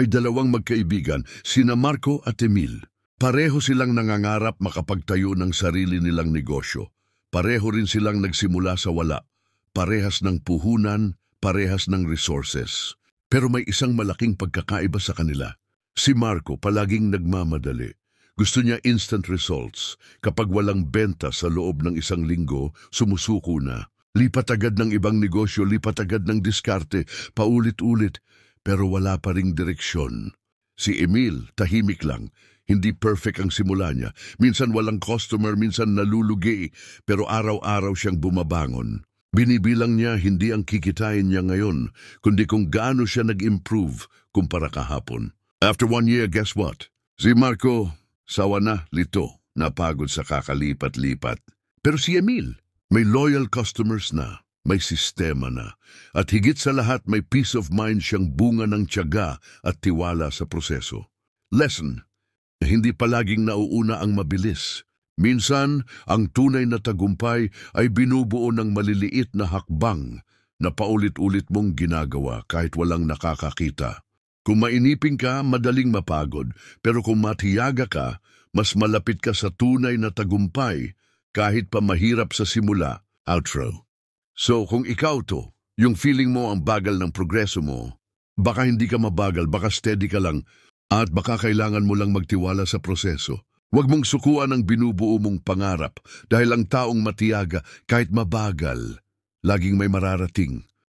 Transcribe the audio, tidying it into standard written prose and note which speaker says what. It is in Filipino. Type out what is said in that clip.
Speaker 1: May dalawang magkaibigan, sina Marco at Emil. Pareho silang nangangarap makapagtayo ng sarili nilang negosyo. Pareho rin silang nagsimula sa wala. Parehas ng puhunan, parehas ng resources. Pero may isang malaking pagkakaiba sa kanila. Si Marco palaging nagmamadali. Gusto niya instant results. Kapag walang benta sa loob ng isang linggo, sumusuko na. Lipat agad ng ibang negosyo, lipat agad ng diskarte, paulit-ulit. Pero wala pa ring direksyon. Si Emil, tahimik lang. Hindi perfect ang simula niya. Minsan walang customer, minsan nalulugi. Pero araw-araw siyang bumabangon. Binibilang niya hindi ang kikitain niya ngayon, kundi kung gaano siya nag-improve kumpara kahapon. After 1 year, guess what? Si Marco, sawa na, lito, napagod sa kakalipat-lipat. Pero si Emil, may loyal customers na. May sistema na. At higit sa lahat may peace of mind siyang bunga ng tiyaga at tiwala sa proseso. Lesson, hindi palaging nauuna ang mabilis. Minsan, ang tunay na tagumpay ay binubuo ng maliliit na hakbang na paulit-ulit mong ginagawa kahit walang nakakakita. Kung mainipin ka, madaling mapagod. Pero kung matiyaga ka, mas malapit ka sa tunay na tagumpay kahit pa mahirap sa simula. Outro. So kung ikaw to, yung feeling mo ang bagal ng progreso mo, baka hindi ka mabagal, baka steady ka lang, at baka kailangan mo lang magtiwala sa proseso. Huwag mong sukuan ang binubuo mong pangarap dahil ang taong matiyaga kahit mabagal, laging may mararating.